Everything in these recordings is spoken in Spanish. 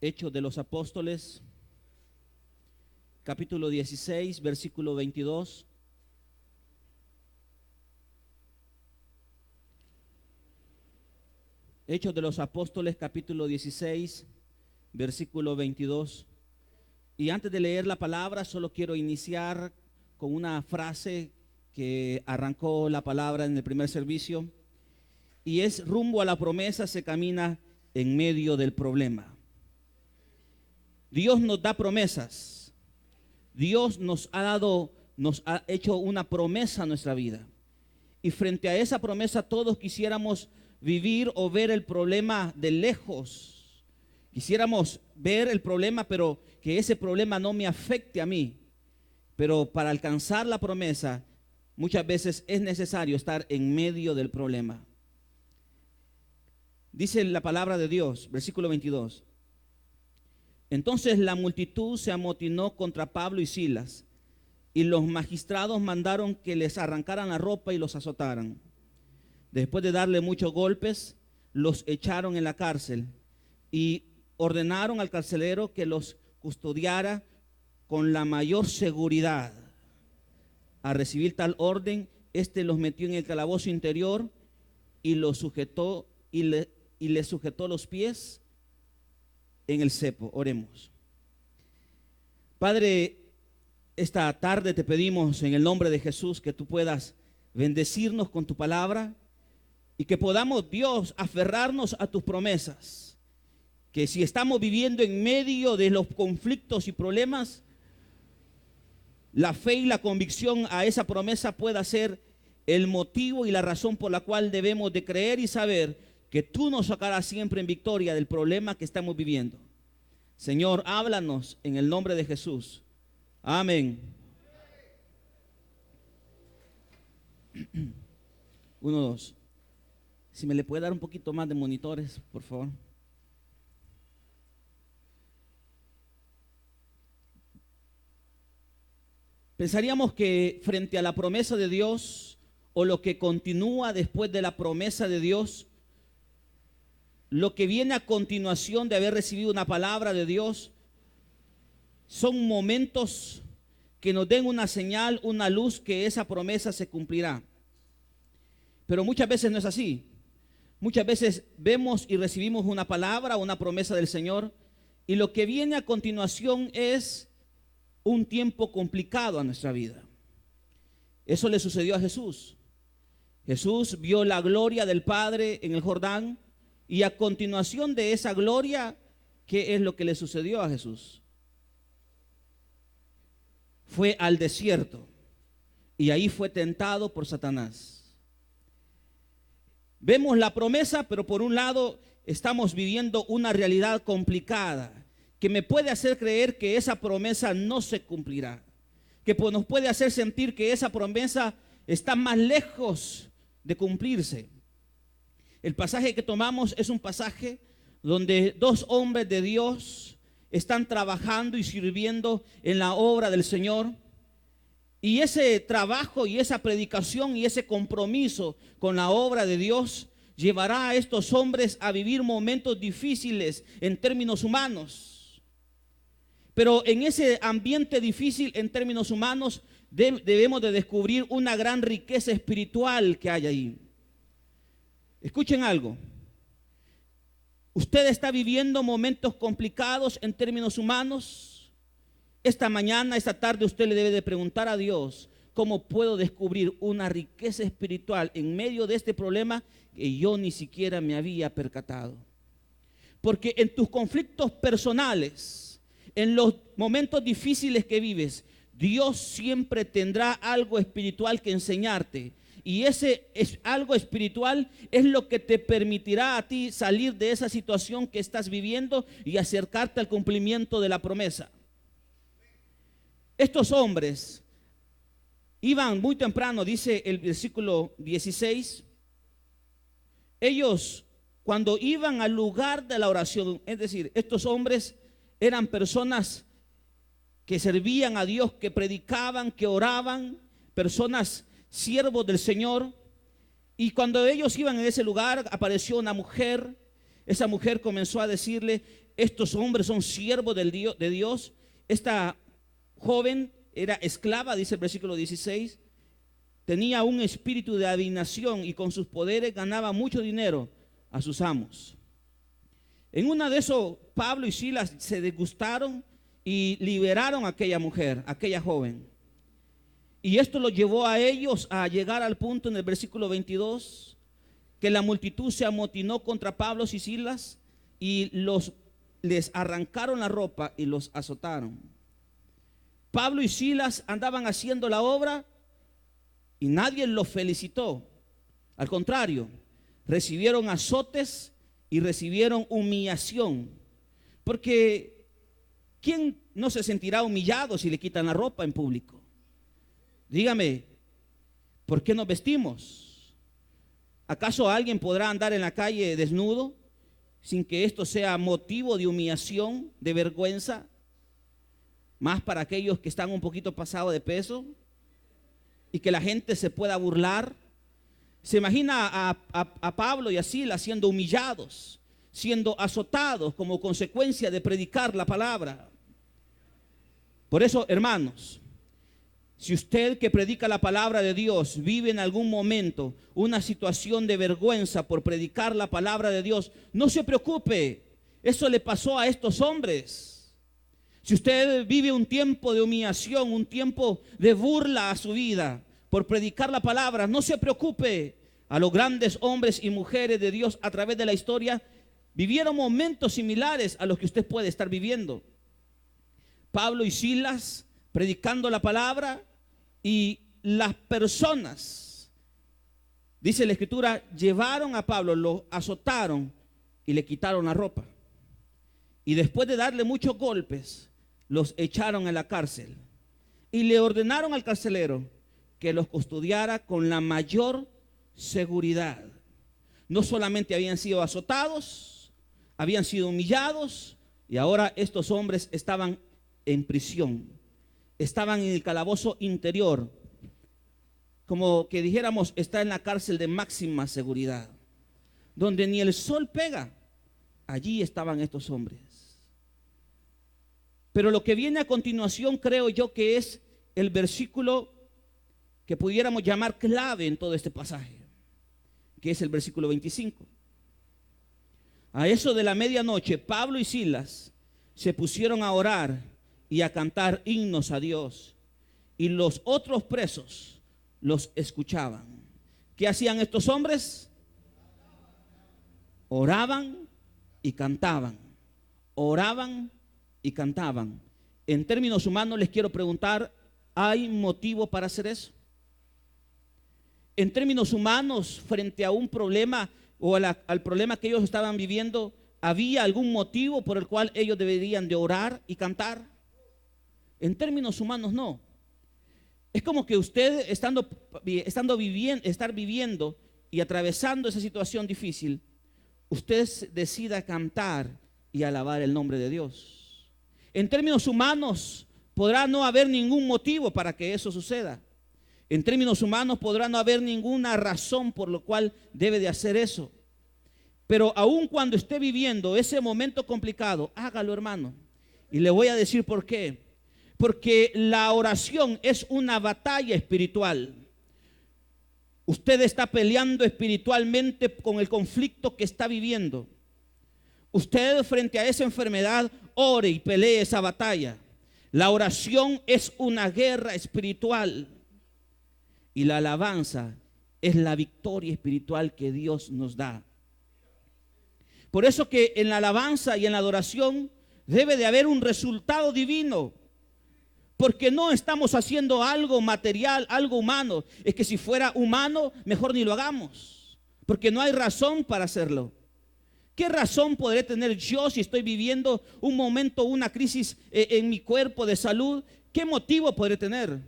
Hechos de los Apóstoles, capítulo 16, versículo 22. Hechos de los Apóstoles, capítulo 16, versículo 22. Y antes de leer la palabra, solo quiero iniciar con una frase que arrancó la palabra en el primer servicio. Y es: rumbo a la promesa se camina en medio del problema. Dios nos da promesas. Dios nos ha hecho una promesa a nuestra vida. Y frente a esa promesa todos quisiéramos vivir o ver el problema de lejos. Quisiéramos ver el problema, pero que ese problema no me afecte a mí. Pero para alcanzar la promesa, muchas veces es necesario estar en medio del problema. Dice la palabra de Dios, versículo 22. Entonces la multitud se amotinó contra Pablo y Silas, y los magistrados mandaron que les arrancaran la ropa y los azotaran. Después de darle muchos golpes, los echaron en la cárcel y ordenaron al carcelero que los custodiara con la mayor seguridad. Al recibir tal orden, los metió en el calabozo interior y los sujetó y le sujetó los pies en el cepo. Oremos. Padre, esta tarde te pedimos en el nombre de Jesús que tú puedas bendecirnos con tu palabra y que podamos, Dios, aferrarnos a tus promesas. Que si estamos viviendo en medio de los conflictos y problemas, la fe y la convicción a esa promesa pueda ser el motivo y la razón por la cual debemos de creer y saber que tú nos sacarás siempre en victoria del problema que estamos viviendo. Señor, háblanos en el nombre de Jesús. Amén. 1, 2. Si me le puede dar un poquito más de monitores, por favor. Pensaríamos que frente a la promesa de Dios o lo que continúa después de la promesa de Dios, lo que viene a continuación de haber recibido una palabra de Dios, son momentos que nos den una señal, una luz que esa promesa se cumplirá. Pero muchas veces no es así. Muchas veces vemos y recibimos una palabra, una promesa del Señor, y lo que viene a continuación es un tiempo complicado a nuestra vida. Eso le sucedió a Jesús. Jesús vio la gloria del Padre en el Jordán, y a continuación de esa gloria, ¿qué es lo que le sucedió a Jesús? Fue al desierto y ahí fue tentado por Satanás. Vemos la promesa, pero por un lado estamos viviendo una realidad complicada que me puede hacer creer que esa promesa no se cumplirá, que nos puede hacer sentir que esa promesa está más lejos de cumplirse. El pasaje que tomamos es un pasaje donde 2 hombres de Dios están trabajando y sirviendo en la obra del Señor. Y ese trabajo y esa predicación y ese compromiso con la obra de Dios llevará a estos hombres a vivir momentos difíciles en términos humanos. Pero en ese ambiente difícil en términos humanos debemos de descubrir una gran riqueza espiritual que hay ahí. Escuchen algo. Usted está viviendo momentos complicados en términos humanos. Esta mañana, esta tarde, usted le debe de preguntar a Dios: ¿cómo puedo descubrir una riqueza espiritual en medio de este problema que yo ni siquiera me había percatado? Porque en tus conflictos personales, en los momentos difíciles que vives, Dios siempre tendrá algo espiritual que enseñarte. Y ese es algo espiritual, es lo que te permitirá a ti salir de esa situación que estás viviendo y acercarte al cumplimiento de la promesa. Estos hombres iban muy temprano, dice el versículo 16. Ellos, cuando iban al lugar de la oración, es decir, estos hombres eran personas que servían a Dios, que predicaban, que oraban, personas siervos del Señor. Y cuando ellos iban en ese lugar, apareció una mujer. Esa mujer comenzó a decirle: Estos hombres son siervos de Dios. Esta joven era esclava, dice el versículo 16. Tenía un espíritu de adivinación y con sus poderes ganaba mucho dinero a sus amos. En una de esos, Pablo y Silas se disgustaron y liberaron a aquella mujer, a aquella joven. Y esto los llevó a ellos a llegar al punto en el versículo 22, que la multitud se amotinó contra Pablo y Silas y les arrancaron la ropa y los azotaron. Pablo y Silas andaban haciendo la obra y nadie los felicitó. Al contrario, recibieron azotes y recibieron humillación. Porque ¿quién no se sentirá humillado si le quitan la ropa en público? Dígame, ¿por qué nos vestimos? ¿Acaso alguien podrá andar en la calle desnudo sin que esto sea motivo de humillación, de vergüenza? Más para aquellos que están un poquito pasados de peso y que la gente se pueda burlar. Se imagina a Pablo y a Silas siendo humillados, siendo azotados como consecuencia de predicar la palabra. Por eso, hermanos, si usted que predica la palabra de Dios vive en algún momento una situación de vergüenza por predicar la palabra de Dios, no se preocupe. Eso le pasó a estos hombres. Si usted vive un tiempo de humillación, un tiempo de burla a su vida por predicar la palabra, no se preocupe. A los grandes hombres y mujeres de Dios a través de la historia vivieron momentos similares a los que usted puede estar viviendo. Pablo y Silas predicando la palabra, y las personas, dice la escritura, llevaron a Pablo, lo azotaron y le quitaron la ropa. Y después de darle muchos golpes, los echaron en la cárcel. Y le ordenaron al carcelero que los custodiara con la mayor seguridad. No solamente habían sido azotados, habían sido humillados, y ahora estos hombres estaban en prisión. Estaban en el calabozo interior, como que dijéramos, está en la cárcel de máxima seguridad, donde ni el sol pega. Allí estaban estos hombres. Pero lo que viene a continuación creo yo que es el versículo que pudiéramos llamar clave en todo este pasaje, que es el versículo 25. A eso de la medianoche, Pablo y Silas se pusieron a orar y a cantar himnos a Dios, y los otros presos los escuchaban. ¿Qué hacían estos hombres? Oraban y cantaban. Oraban y cantaban. En términos humanos les quiero preguntar, ¿hay motivo para hacer eso? En términos humanos, frente a un problema o al problema que ellos estaban viviendo, ¿había algún motivo por el cual ellos deberían de orar y cantar? En términos humanos, no. Es como que usted estar viviendo y atravesando esa situación difícil, usted decida cantar y alabar el nombre de Dios. En términos humanos, podrá no haber ningún motivo para que eso suceda. En términos humanos, podrá no haber ninguna razón por la cual debe de hacer eso. Pero aun cuando esté viviendo ese momento complicado, hágalo, hermano. Y le voy a decir por qué. Porque la oración es una batalla espiritual. Usted está peleando espiritualmente con el conflicto que está viviendo. Usted frente a esa enfermedad ore y pelee esa batalla. La oración es una guerra espiritual. Y la alabanza es la victoria espiritual que Dios nos da. Por eso que en la alabanza y en la adoración debe de haber un resultado divino. Porque no estamos haciendo algo material, algo humano. Es que si fuera humano, mejor ni lo hagamos. Porque no hay razón para hacerlo. ¿Qué razón podré tener yo si estoy viviendo un momento, una crisis en mi cuerpo de salud? ¿Qué motivo podré tener?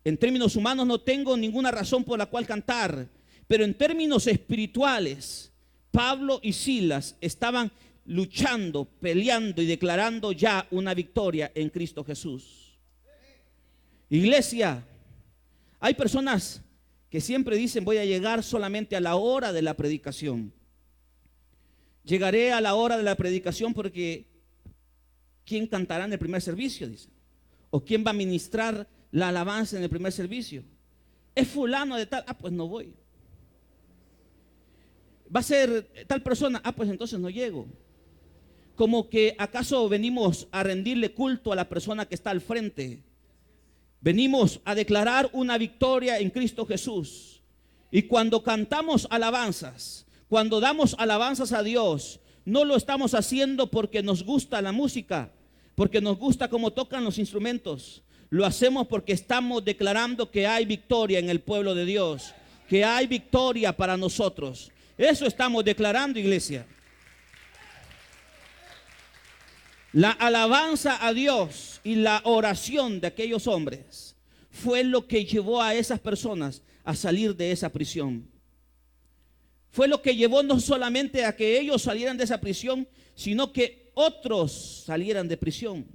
En términos humanos no tengo ninguna razón por la cual cantar. Pero en términos espirituales, Pablo y Silas estaban luchando, peleando y declarando ya una victoria en Cristo Jesús. Iglesia, hay personas que siempre dicen voy a llegar solamente a la hora de la predicación. Llegaré a la hora de la predicación porque ¿quién cantará en el primer servicio? Dice. ¿O quién va a ministrar la alabanza en el primer servicio? Es fulano de tal. Ah, pues no voy. Va a ser tal persona. Ah, pues entonces no llego. Como que acaso venimos a rendirle culto a la persona que está al frente. Venimos a declarar una victoria en Cristo Jesús. Y cuando cantamos alabanzas, cuando damos alabanzas a Dios, no lo estamos haciendo porque nos gusta la música, porque nos gusta cómo tocan los instrumentos. Lo hacemos porque estamos declarando que hay victoria en el pueblo de Dios, que hay victoria para nosotros. Eso estamos declarando, iglesia. La alabanza a Dios y la oración de aquellos hombres fue lo que llevó a esas personas a salir de esa prisión. Fue lo que llevó no solamente a que ellos salieran de esa prisión, sino que otros salieran de prisión.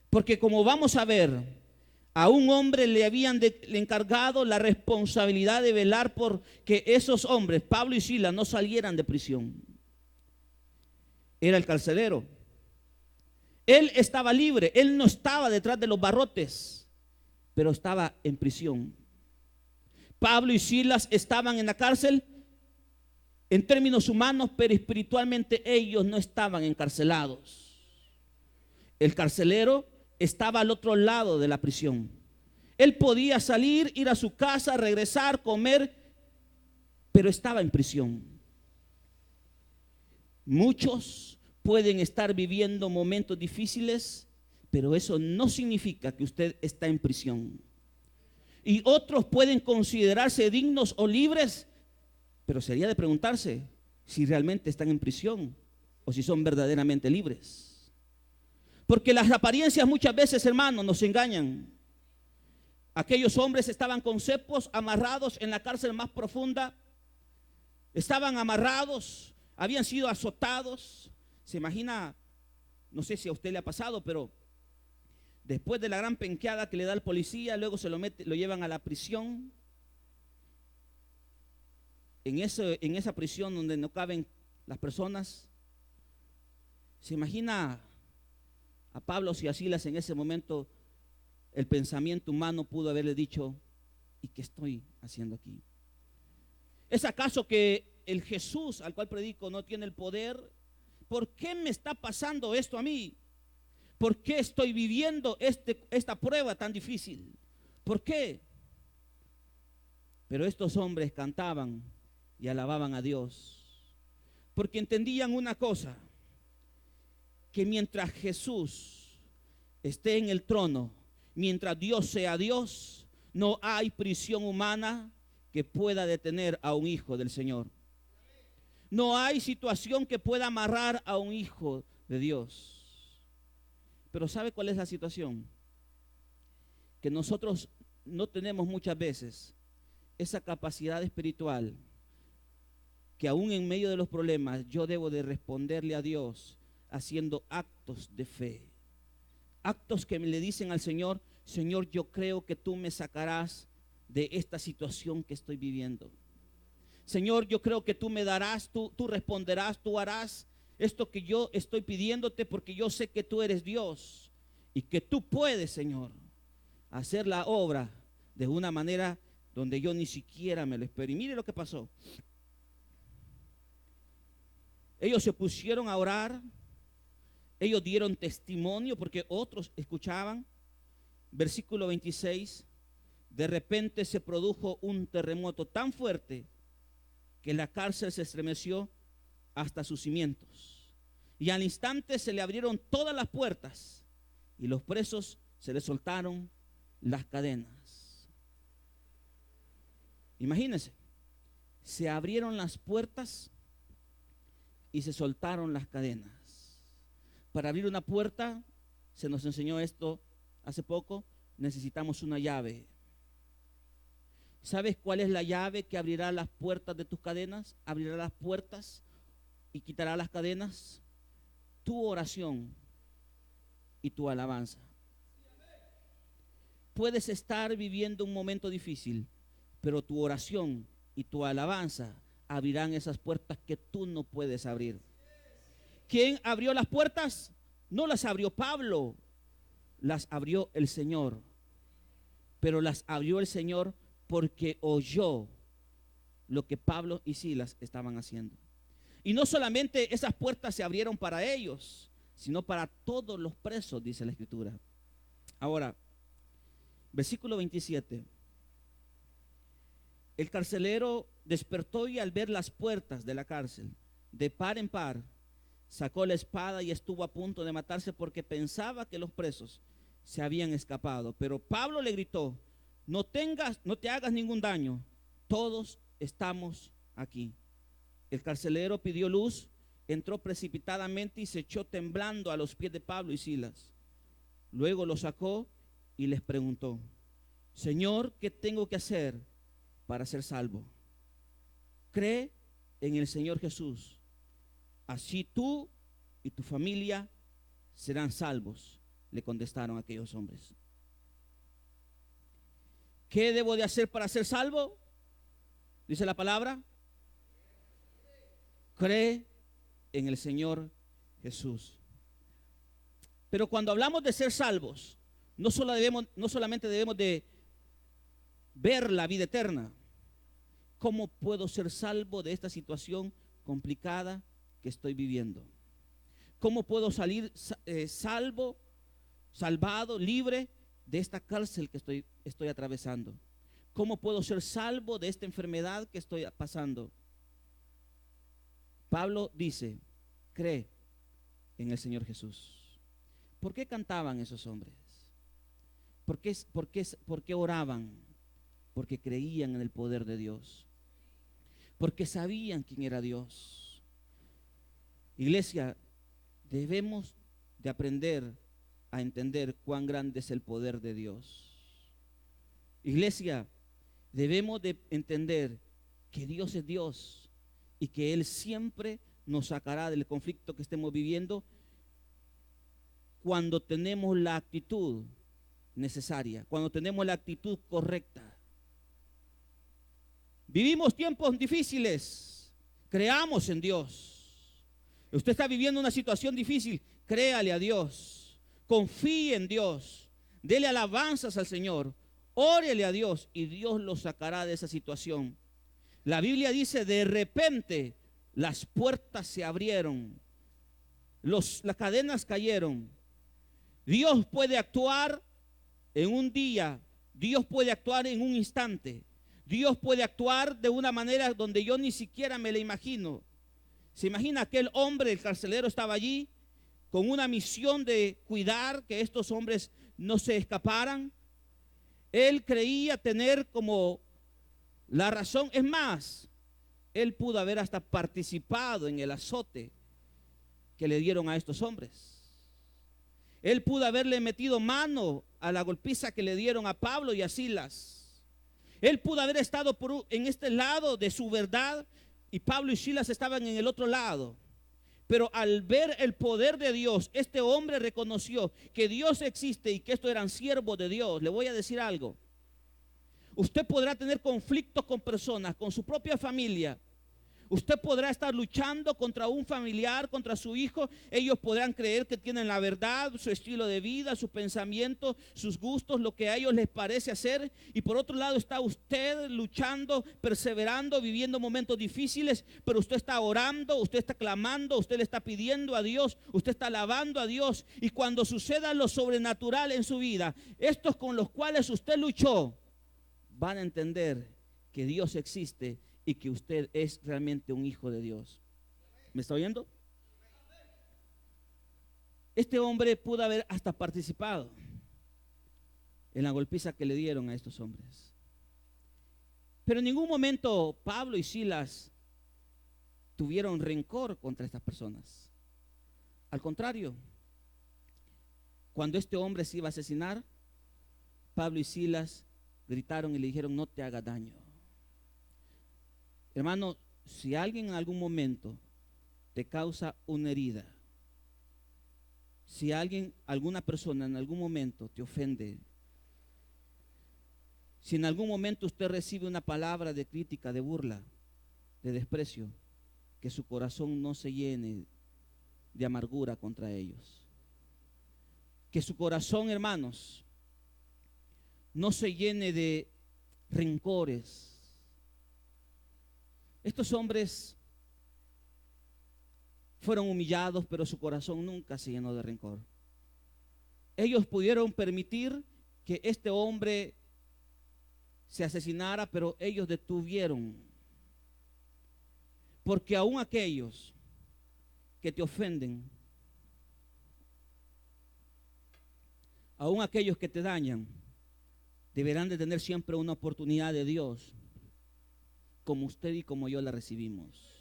Porque como vamos a ver, a un hombre le habían encargado la responsabilidad de velar por que esos hombres, Pablo y Silas, no salieran de prisión. Era el carcelero. Él estaba libre, él no estaba detrás de los barrotes, pero estaba en prisión. Pablo y Silas estaban en la cárcel en términos humanos, pero espiritualmente ellos no estaban encarcelados. El carcelero estaba al otro lado de la prisión. Él podía salir, ir a su casa, regresar, comer, pero estaba en prisión. Muchos pueden estar viviendo momentos difíciles, pero eso no significa que usted está en prisión. Y otros pueden considerarse dignos o libres, pero sería de preguntarse si realmente están en prisión o si son verdaderamente libres. Porque las apariencias muchas veces, hermanos, nos engañan. Aquellos hombres estaban con cepos amarrados en la cárcel más profunda. Estaban amarrados, habían sido azotados. Se imagina, no sé si a usted le ha pasado, pero después de la gran penqueada que le da el policía, luego lo llevan a la prisión. En esa prisión donde no caben las personas. Se imagina a Pablo y a Silas en ese momento. El pensamiento humano pudo haberle dicho: ¿y qué estoy haciendo aquí? ¿Es acaso que el Jesús al cual predico no tiene el poder? ¿Por qué me está pasando esto a mí? ¿Por qué estoy viviendo esta prueba tan difícil? ¿Por qué? Pero estos hombres cantaban y alababan a Dios, porque entendían una cosa: que mientras Jesús esté en el trono, mientras Dios sea Dios, no hay prisión humana que pueda detener a un hijo del Señor. No hay situación que pueda amarrar a un hijo de Dios. Pero ¿sabe cuál es la situación? Que nosotros no tenemos muchas veces esa capacidad espiritual, que aún en medio de los problemas yo debo de responderle a Dios haciendo actos de fe. Actos que me le dicen al Señor: Señor, yo creo que tú me sacarás de esta situación que estoy viviendo. Señor, yo creo que tú me darás, tú responderás, tú harás esto que yo estoy pidiéndote, porque yo sé que tú eres Dios y que tú puedes, Señor, hacer la obra de una manera donde yo ni siquiera me lo espero. Y mire lo que pasó. Ellos se pusieron a orar, ellos dieron testimonio porque otros escuchaban. Versículo 26, de repente se produjo un terremoto tan fuerte que la cárcel se estremeció hasta sus cimientos. Y al instante se le abrieron todas las puertas y los presos se les soltaron las cadenas. Imagínense, se abrieron las puertas y se soltaron las cadenas. Para abrir una puerta, se nos enseñó esto hace poco, necesitamos una llave. ¿Sabes cuál es la llave que abrirá las puertas de tus cadenas? Abrirá las puertas y quitará las cadenas. Tu oración y tu alabanza. Puedes estar viviendo un momento difícil, pero tu oración y tu alabanza abrirán esas puertas que tú no puedes abrir. ¿Quién abrió las puertas? No las abrió Pablo, las abrió el Señor. Pero las abrió el Señor porque oyó lo que Pablo y Silas estaban haciendo. Y no solamente esas puertas se abrieron para ellos, sino para todos los presos, dice la Escritura. Ahora, versículo 27. El carcelero despertó y al ver las puertas de la cárcel, de par en par, sacó la espada y estuvo a punto de matarse porque pensaba que los presos se habían escapado. Pero Pablo le gritó: no te hagas ningún daño, todos estamos aquí. El carcelero pidió luz, entró precipitadamente y se echó temblando a los pies de Pablo y Silas. Luego los sacó y les preguntó: Señor, ¿qué tengo que hacer para ser salvo? Cree en el Señor Jesús, así tú y tu familia serán salvos, le contestaron aquellos hombres. ¿Qué debo de hacer para ser salvo? Dice la palabra: cree en el Señor Jesús. Pero cuando hablamos de ser salvos, no solamente debemos de ver la vida eterna. ¿Cómo puedo ser salvo de esta situación complicada que estoy viviendo? ¿Cómo puedo salir salvado, libre de esta cárcel que estoy atravesando? ¿Cómo puedo ser salvo de esta enfermedad que estoy pasando? Pablo dice: cree en el Señor Jesús. ¿Por qué cantaban esos hombres? ¿Por qué oraban? Porque creían en el poder de Dios, porque sabían quién era Dios. Iglesia, debemos de aprender a entender cuán grande es el poder de Dios. Iglesia, debemos de entender que Dios es Dios y que Él siempre nos sacará del conflicto que estemos viviendo cuando tenemos la actitud necesaria, cuando tenemos la actitud correcta. Vivimos tiempos difíciles, creamos en Dios. Usted está viviendo una situación difícil, créale a Dios, confíe en Dios, dele alabanzas al Señor, órele a Dios y Dios lo sacará de esa situación. La Biblia dice: de repente las puertas se abrieron, las cadenas cayeron. Dios puede actuar en un día, Dios puede actuar en un instante, Dios puede actuar de una manera donde yo ni siquiera me la imagino. ¿Se imagina aquel hombre, el carcelero, estaba allí con una misión de cuidar que estos hombres no se escaparan? Él creía tener como la razón. Es más, él pudo haber hasta participado en el azote que le dieron a estos hombres. Él pudo haberle metido mano a la golpiza que le dieron a Pablo y a Silas. Él pudo haber estado en este lado de su verdad y Pablo y Silas estaban en el otro lado. Pero al ver el poder de Dios, este hombre reconoció que Dios existe y que estos eran siervos de Dios. Le voy a decir algo. Usted podrá tener conflictos con personas, con su propia familia. Usted podrá estar luchando contra un familiar, contra su hijo. Ellos podrán creer que tienen la verdad, su estilo de vida, sus pensamientos, sus gustos, lo que a ellos les parece hacer. Y por otro lado está usted luchando, perseverando, viviendo momentos difíciles. Pero usted está orando, usted está clamando, usted le está pidiendo a Dios, usted está alabando a Dios. Y cuando suceda lo sobrenatural en su vida, estos con los cuales usted luchó van a entender que Dios existe y que usted es realmente un hijo de Dios. ¿Me está oyendo? Este hombre pudo haber hasta participado en la golpiza que le dieron a estos hombres. Pero en ningún momento Pablo y Silas tuvieron rencor contra estas personas. Al contrario, cuando este hombre se iba a asesinar, Pablo y Silas gritaron y le dijeron: no te haga daño. Hermano, si alguien en algún momento te causa una herida, si alguna persona en algún momento te ofende, si en algún momento usted recibe una palabra de crítica, de burla, de desprecio, que su corazón no se llene de amargura contra ellos. Que su corazón, hermanos, no se llene de rencores. Estos hombres fueron humillados, pero su corazón nunca se llenó de rencor. Ellos pudieron permitir que este hombre se asesinara, pero ellos detuvieron. Porque aún aquellos que te ofenden, aún aquellos que te dañan, deberán de tener siempre una oportunidad de Dios, como usted y como yo la recibimos.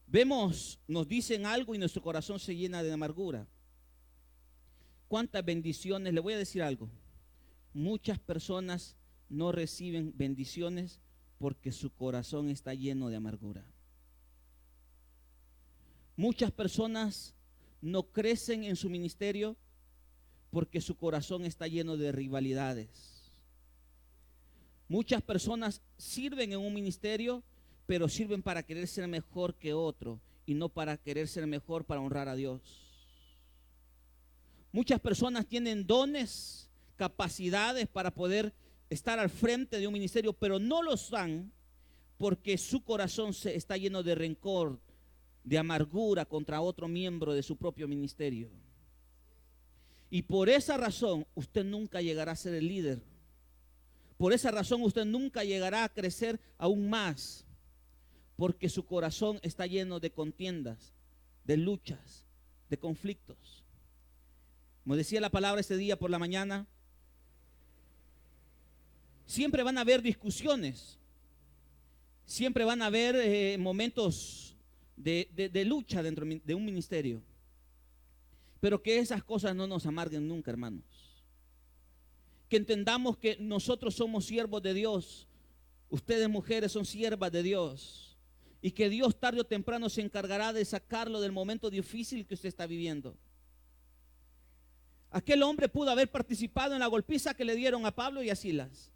Vemos, nos dicen algo y nuestro corazón se llena de amargura. ¿Cuántas bendiciones? Le voy a decir algo. Muchas personas no reciben bendiciones porque su corazón está lleno de amargura. Muchas personas no crecen en su ministerio porque su corazón está lleno de rivalidades. Muchas personas sirven en un ministerio, pero sirven para querer ser mejor que otro y no para querer ser mejor para honrar a Dios. Muchas personas tienen dones, capacidades para poder estar al frente de un ministerio, pero no los dan porque su corazón está lleno de rencor, de amargura contra otro miembro de su propio ministerio. Y por esa razón usted nunca llegará a ser el líder. Por esa razón usted nunca llegará a crecer aún más, porque su corazón está lleno de contiendas, de luchas, de conflictos. Como decía la palabra este día por la mañana, siempre van a haber discusiones, siempre van a haber momentos de lucha dentro de un ministerio, pero que esas cosas no nos amarguen nunca, hermanos. Que entendamos que nosotros somos siervos de Dios, ustedes mujeres son siervas de Dios, y que Dios tarde o temprano se encargará de sacarlo del momento difícil que usted está viviendo. Aquel hombre pudo haber participado en la golpiza que le dieron a Pablo y a Silas,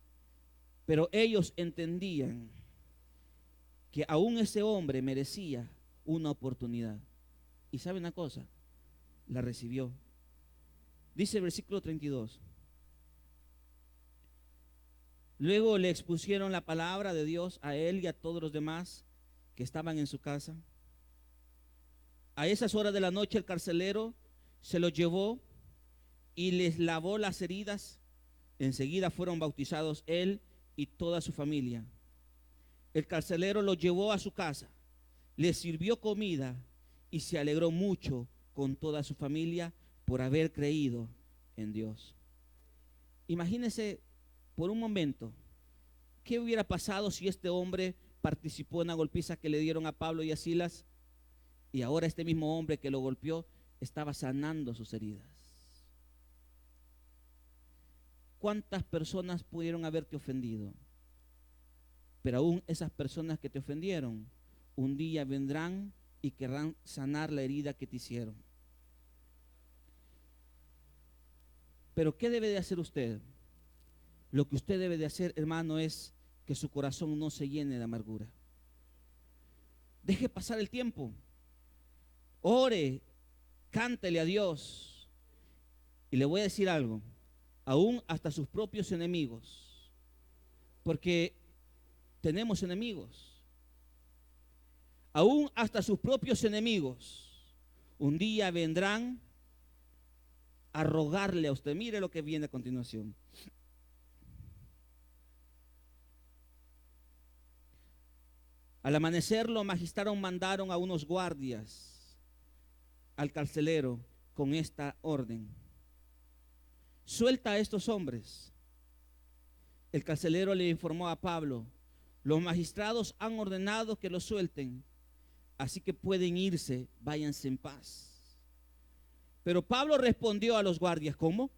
pero ellos entendían que aún ese hombre merecía una oportunidad. Y sabe una cosa, la recibió. Dice el versículo 32. Luego le expusieron la palabra de Dios a él y a todos los demás que estaban en su casa. A esas horas de la noche el carcelero se los llevó y les lavó las heridas. Enseguida fueron bautizados él y toda su familia. El carcelero los llevó a su casa, les sirvió comida y se alegró mucho con toda su familia por haber creído en Dios. Imagínense por un momento qué hubiera pasado si este hombre participó en la golpiza que le dieron a Pablo y a Silas, y ahora este mismo hombre que lo golpeó estaba sanando sus heridas. ¿Cuántas personas pudieron haberte ofendido? Pero aún esas personas que te ofendieron, un día vendrán y querrán sanar la herida que te hicieron. Pero ¿qué debe de hacer usted? Lo que usted debe de hacer, hermano, es que su corazón no se llene de amargura. Deje pasar el tiempo. Ore, cántele a Dios. Y le voy a decir algo, aún hasta sus propios enemigos, porque tenemos enemigos, aún hasta sus propios enemigos, un día vendrán a rogarle a usted. Mire lo que viene a continuación. Al amanecer los magistrados mandaron a unos guardias al carcelero con esta orden: suelta a estos hombres. El carcelero le informó a Pablo: los magistrados han ordenado que los suelten, así que pueden irse, váyanse en paz. Pero Pablo respondió a los guardias: ¿cómo?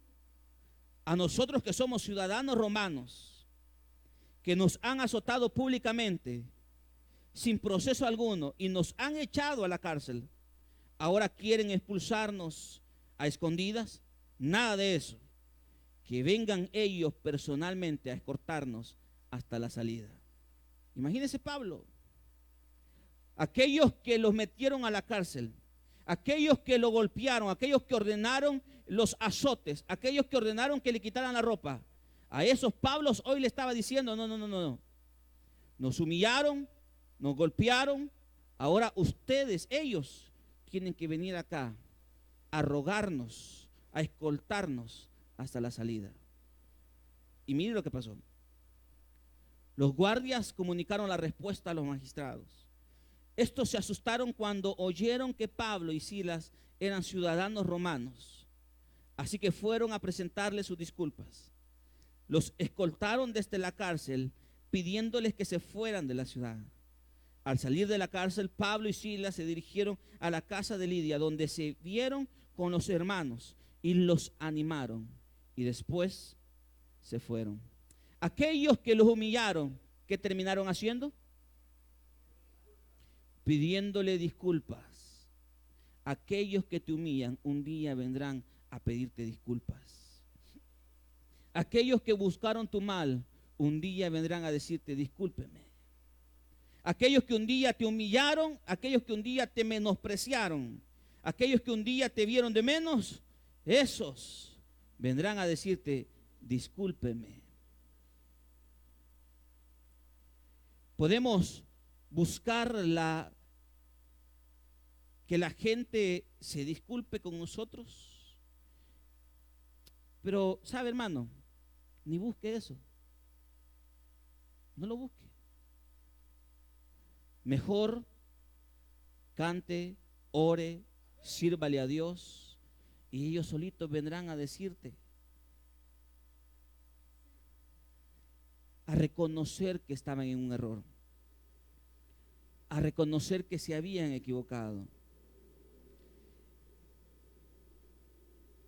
A nosotros que somos ciudadanos romanos, que nos han azotado públicamente, sin proceso alguno, y nos han echado a la cárcel, ¿ahora quieren expulsarnos a escondidas? Nada de eso. Que vengan ellos personalmente a escoltarnos hasta la salida. Imagínese Pablo. aquellos que los metieron a la cárcel, aquellos que lo golpearon, aquellos que ordenaron los azotes, aquellos que ordenaron que le quitaran la ropa, a esos Pablo hoy le estaba diciendo, no. Nos humillaron, nos golpearon, ahora ustedes, ellos, tienen que venir acá a rogarnos, a escoltarnos hasta la salida. Y mire lo que pasó. Los guardias comunicaron la respuesta a los magistrados. Estos se asustaron cuando oyeron que Pablo y Silas eran ciudadanos romanos. Así que fueron a presentarles sus disculpas. Los escoltaron desde la cárcel, pidiéndoles que se fueran de la ciudad. Al salir de la cárcel, Pablo y Silas se dirigieron a la casa de Lidia, donde se vieron con los hermanos y los animaron. Y después se fueron. Aquellos que los humillaron, ¿qué terminaron haciendo? Pidiéndole disculpas. Aquellos que te humillan un día vendrán a pedirte disculpas. Aquellos que buscaron tu mal un día vendrán a decirte discúlpeme. Aquellos que un día te humillaron, aquellos que un día te menospreciaron, aquellos que un día te vieron de menos, esos vendrán a decirte discúlpeme. Podemos buscar que la gente se disculpe con nosotros, pero sabe, hermano, ni busque eso, no lo busque. Mejor cante, ore, sírvale a Dios y ellos solitos vendrán a decirte, a reconocer que estaban en un error, a reconocer que se habían equivocado.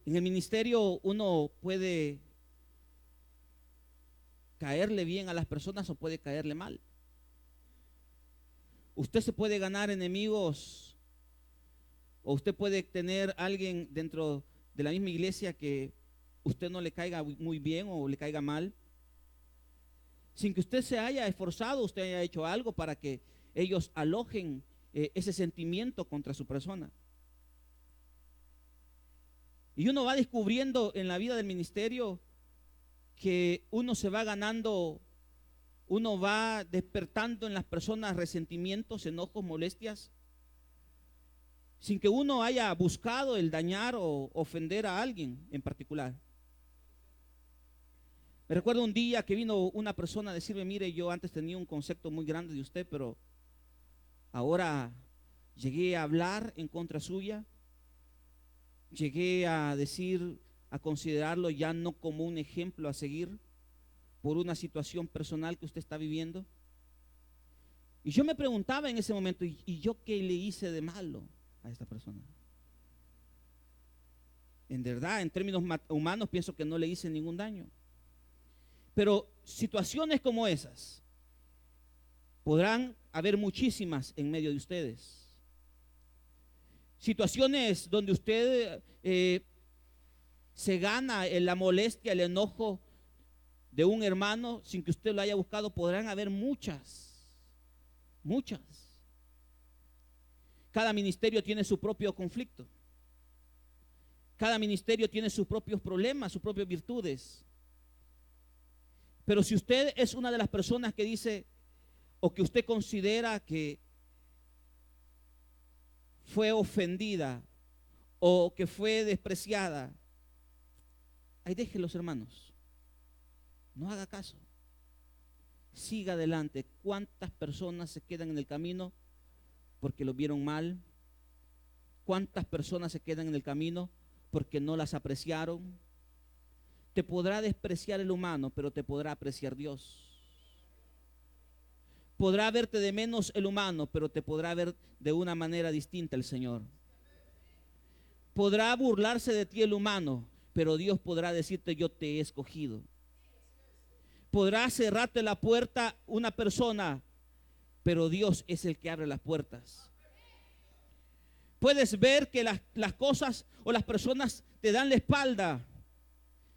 En el ministerio uno puede caerle bien a las personas o puede caerle mal. Usted se puede ganar enemigos o usted puede tener a alguien dentro de la misma iglesia que usted no le caiga muy bien o le caiga mal, sin que usted se haya esforzado, usted haya hecho algo para que ellos alojen ese sentimiento contra su persona. Y uno va descubriendo en la vida del ministerio que uno se va ganando, uno va despertando en las personas resentimientos, enojos, molestias, sin que uno haya buscado el dañar o ofender a alguien en particular. Me recuerdo un día que vino una persona a decirme, mire, yo antes tenía un concepto muy grande de usted, pero ahora llegué a hablar en contra suya, llegué a decir, a considerarlo ya no como un ejemplo a seguir por una situación personal que usted está viviendo. Y yo me preguntaba en ese momento, ¿y yo qué le hice de malo a esta persona? En verdad, en términos humanos, pienso que no le hice ningún daño. Pero situaciones como esas podrán haber muchísimas en medio de ustedes. Situaciones donde usted se gana la molestia, el enojo de un hermano sin que usted lo haya buscado, podrán haber muchas. Cada ministerio tiene su propio conflicto. Cada ministerio tiene sus propios problemas, sus propias virtudes. Pero si usted es una de las personas que dice o que usted considera que fue ofendida o que fue despreciada, ahí déjelos, hermanos. No haga caso. Siga adelante. ¿Cuántas personas se quedan en el camino porque lo vieron mal? ¿Cuántas personas se quedan en el camino porque no las apreciaron? Te podrá despreciar el humano, pero te podrá apreciar Dios. Podrá verte de menos el humano, pero te podrá ver de una manera distinta el Señor. Podrá burlarse de ti el humano, pero Dios podrá decirte, yo te he escogido. Podrá cerrarte la puerta una persona, pero Dios es el que abre las puertas. Puedes ver que las cosas o las personas te dan la espalda,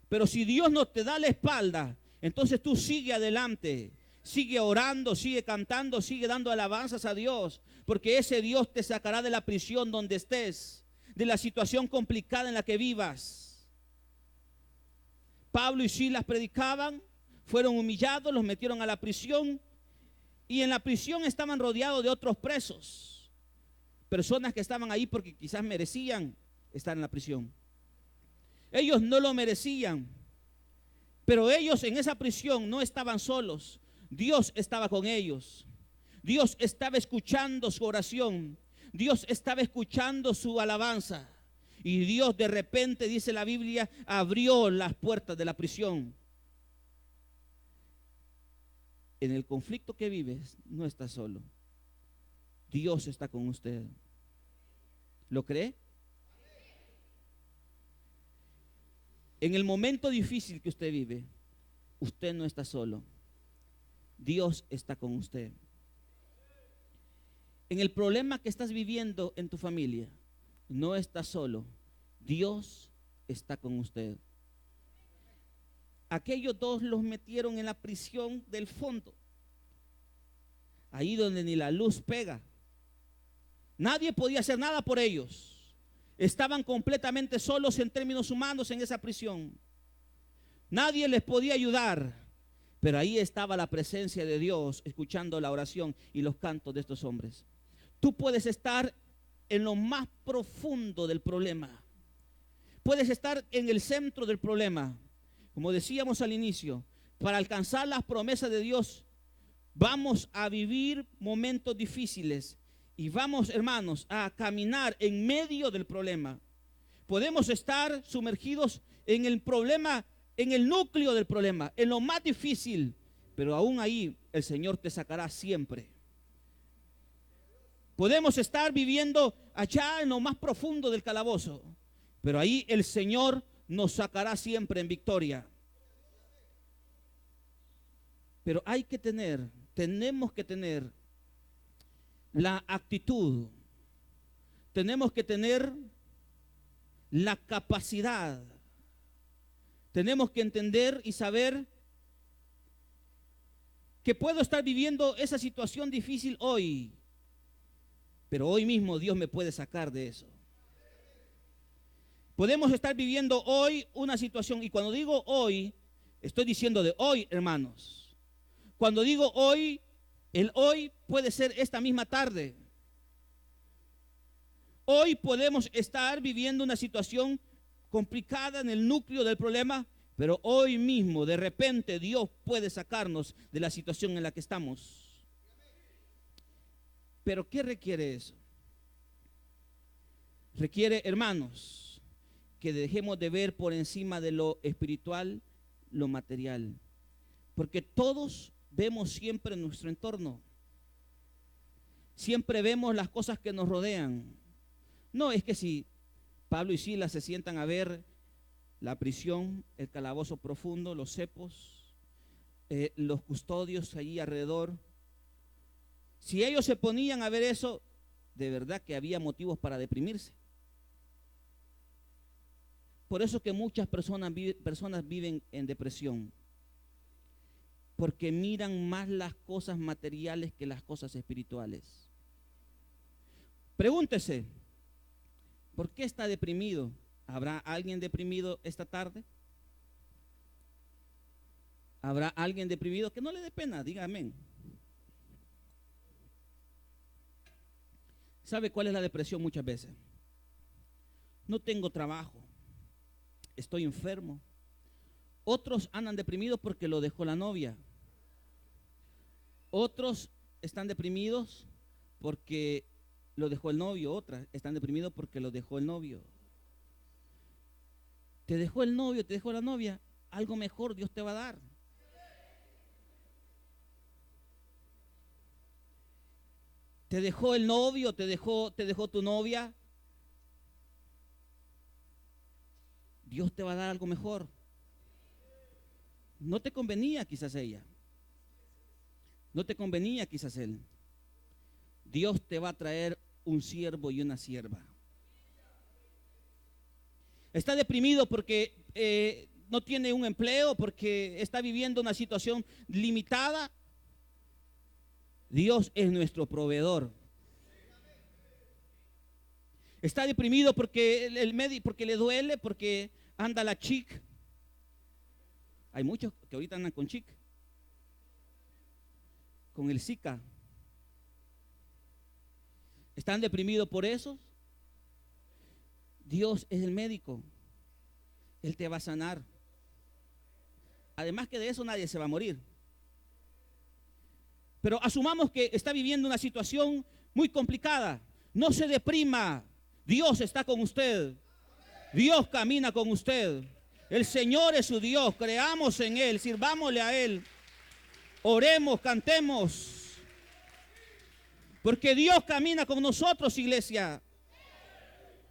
pero si Dios no te da la espalda, entonces tú sigue adelante. Sigue orando, sigue cantando, sigue dando alabanzas a Dios, porque ese Dios te sacará de la prisión donde estés, de la situación complicada en la que vivas. Pablo y Silas predicaban, fueron humillados, los metieron a la prisión, y en la prisión estaban rodeados de otros presos, personas que estaban ahí porque quizás merecían estar en la prisión. Ellos no lo merecían, pero ellos en esa prisión no estaban solos. Dios estaba con ellos. Dios estaba escuchando su oración. Dios estaba escuchando su alabanza. Y Dios de repente, dice la Biblia, abrió las puertas de la prisión. En el conflicto que vives, no estás solo. Dios está con usted. ¿Lo cree? En el momento difícil que usted vive, usted no está solo. Dios está con usted. En el problema que estás viviendo en tu familia, no estás solo. Dios está con usted. Aquellos dos los metieron en la prisión del fondo, ahí donde ni la luz pega. Nadie podía hacer nada por ellos. Estaban completamente solos en términos humanos en esa prisión. Nadie les podía ayudar, pero ahí estaba la presencia de Dios, escuchando la oración y los cantos de estos hombres. Tú puedes estar en lo más profundo del problema. Puedes estar en el centro del problema. Como decíamos al inicio, para alcanzar las promesas de Dios, vamos a vivir momentos difíciles y vamos, hermanos, a caminar en medio del problema. Podemos estar sumergidos en el problema, en el núcleo del problema, en lo más difícil, pero aún ahí el Señor te sacará siempre. Podemos estar viviendo allá en lo más profundo del calabozo, pero ahí el Señor nos sacará siempre en victoria. Pero tenemos que tener la actitud, tenemos que tener la capacidad, tenemos que entender y saber que puedo estar viviendo esa situación difícil hoy, pero hoy mismo Dios me puede sacar de eso. Podemos estar viviendo hoy una situación, y cuando digo hoy, estoy diciendo de hoy, hermanos. Cuando digo hoy, el hoy puede ser esta misma tarde. Hoy podemos estar viviendo una situación complicada en el núcleo del problema, pero hoy mismo, de repente, Dios puede sacarnos de la situación en la que estamos. Pero ¿qué requiere eso? Requiere, hermanos, que dejemos de ver por encima de lo espiritual lo material, porque todos vemos siempre en nuestro entorno, siempre vemos las cosas que nos rodean. No es que si Pablo y Silas se sientan a ver la prisión, el calabozo profundo, los cepos, los custodios allí alrededor, si ellos se ponían a ver eso, de verdad que había motivos para deprimirse. Por eso que muchas personas viven en depresión, porque miran más las cosas materiales que las cosas espirituales. Pregúntese, ¿por qué está deprimido? ¿Habrá alguien deprimido esta tarde? ¿Habrá alguien deprimido? Que no le dé pena, diga amén. ¿Sabe cuál es la depresión muchas veces? No tengo trabajo, estoy enfermo. Otros andan deprimidos porque lo dejó la novia. Otros están deprimidos porque lo dejó el novio. Otras están deprimidos porque lo dejó el novio. Te dejó el novio, te dejó la novia. Algo mejor Dios te va a dar. Te dejó el novio, te dejó tu novia. Dios te va a dar algo mejor. No te convenía quizás ella. No te convenía quizás él. Dios te va a traer un siervo y una sierva. Está deprimido porque no tiene un empleo, porque está viviendo una situación limitada. Dios es nuestro proveedor. Está deprimido porque el médico, porque le duele, porque anda la chic. Hay muchos que ahorita andan con chic, con el Zika. ¿Están deprimidos por eso? Dios es el médico. Él te va a sanar. Además que de eso nadie se va a morir. Pero asumamos que está viviendo una situación muy complicada. No se deprima. Dios está con usted. Dios camina con usted. El Señor es su Dios. Creamos en Él. Sirvámosle a Él. Oremos, cantemos. Porque Dios camina con nosotros, iglesia.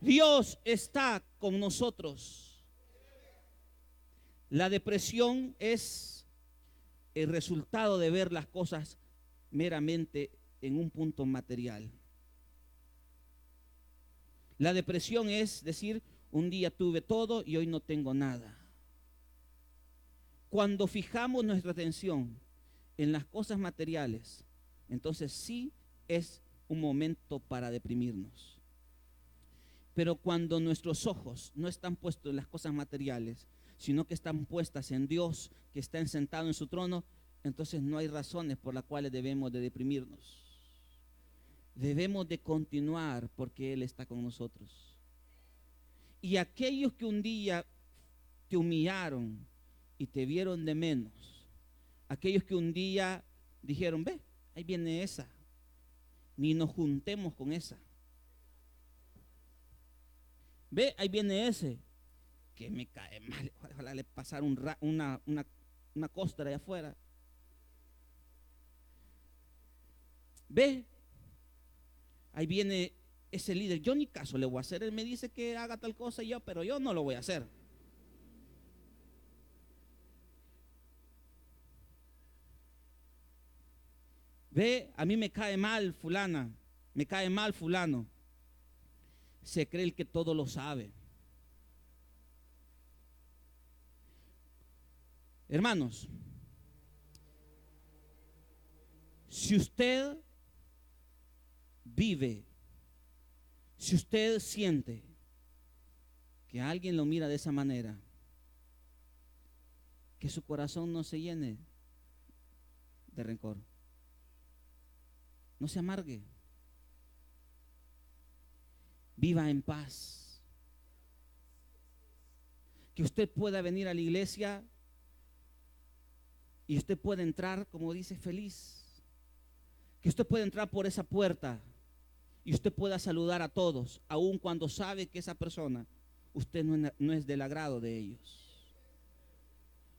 Dios está con nosotros. La depresión es el resultado de ver las cosas meramente en un punto material. La depresión es decir, un día tuve todo y hoy no tengo nada. Cuando fijamos nuestra atención en las cosas materiales, entonces sí es un momento para deprimirnos. Pero cuando nuestros ojos no están puestos en las cosas materiales, sino que están puestas en Dios, que está sentado en su trono, entonces no hay razones por las cuales debemos de deprimirnos. Debemos de continuar porque Él está con nosotros. Y aquellos que un día te humillaron y te vieron de menos, aquellos que un día dijeron, ve, ahí viene esa, ni nos juntemos con esa. Ve, ahí viene ese, que me cae mal, ojalá le pasara una costra allá afuera. Ve, ahí viene ese líder, yo ni caso le voy a hacer, él me dice que haga tal cosa pero yo no lo voy a hacer. Ve, a mí me cae mal fulana, me cae mal fulano. Se cree el que todo lo sabe. Hermanos, si usted vive, si usted siente que alguien lo mira de esa manera, que su corazón no se llene de rencor, no se amargue, viva en paz, que usted pueda venir a la iglesia y usted pueda entrar, como dice, feliz, que usted pueda entrar por esa puerta y usted pueda saludar a todos, aun cuando sabe que esa persona, usted no es del agrado de ellos.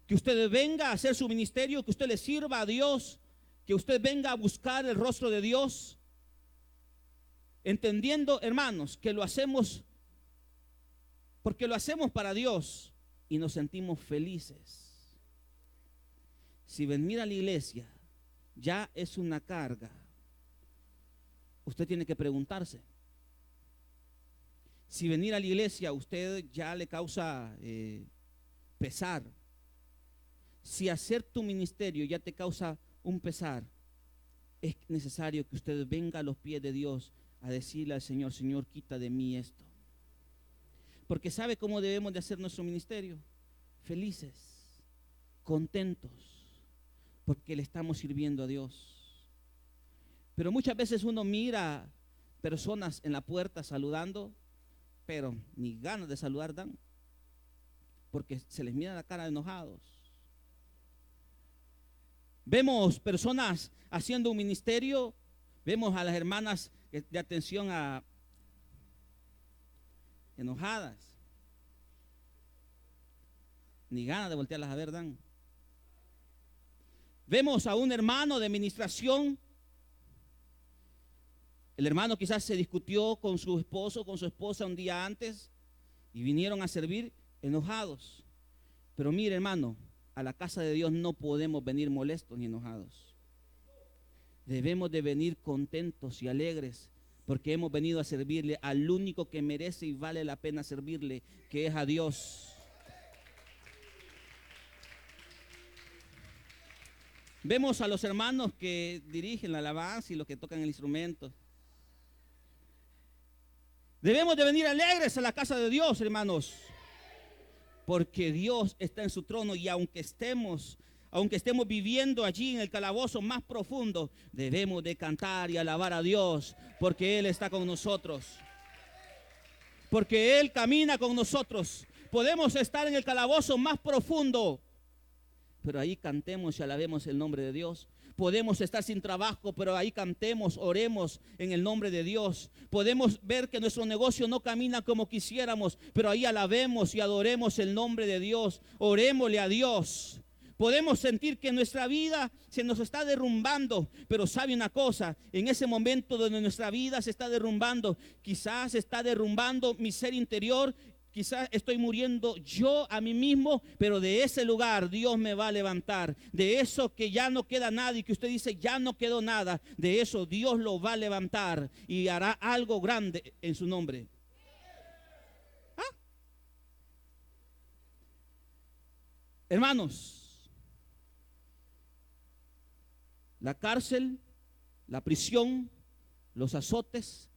Que usted venga a hacer su ministerio, que usted le sirva a Dios, que usted venga a buscar el rostro de Dios, entendiendo, hermanos, que lo hacemos porque lo hacemos para Dios y nos sentimos felices. Si venir a la iglesia ya es una carga, usted tiene que preguntarse. Si venir a la iglesia a usted ya le causa pesar, si hacer tu ministerio ya te causa un pesar, es necesario que usted venga a los pies de Dios a decirle al Señor, Señor, quita de mí esto. Porque ¿sabe cómo debemos de hacer nuestro ministerio? Felices, contentos, porque le estamos sirviendo a Dios. Pero muchas veces uno mira personas en la puerta saludando, pero ni ganas de saludar dan, porque se les mira la cara de enojados. Vemos personas haciendo un ministerio, vemos a las hermanas de atención a enojadas, ni ganas de voltearlas a ver dan. Vemos a un hermano de administración, el hermano quizás se discutió con su esposo, con su esposa un día antes y vinieron a servir enojados. Pero mire, hermano, a la casa de Dios no podemos venir molestos ni enojados. Debemos de venir contentos y alegres, porque hemos venido a servirle al único que merece y vale la pena servirle, que es a Dios. Vemos a los hermanos que dirigen la alabanza y los que tocan el instrumento. Debemos de venir alegres a la casa de Dios, hermanos, porque Dios está en su trono y aunque estemos viviendo allí en el calabozo más profundo, debemos de cantar y alabar a Dios, porque Él está con nosotros, porque Él camina con nosotros. Podemos estar en el calabozo más profundo, pero ahí cantemos y alabemos el nombre de Dios. Podemos estar sin trabajo, pero ahí cantemos, oremos en el nombre de Dios. Podemos ver que nuestro negocio no camina como quisiéramos, pero ahí alabemos y adoremos el nombre de Dios. Orémosle a Dios. Podemos sentir que nuestra vida se nos está derrumbando, pero sabe una cosa, en ese momento donde nuestra vida se está derrumbando, quizás se está derrumbando mi ser interior. Quizás estoy muriendo yo a mí mismo, pero de ese lugar Dios me va a levantar. De eso que ya no queda nada y que usted dice ya no quedó nada, de eso Dios lo va a levantar y hará algo grande en su nombre. ¿Ah? Hermanos, la cárcel, la prisión, los azotes,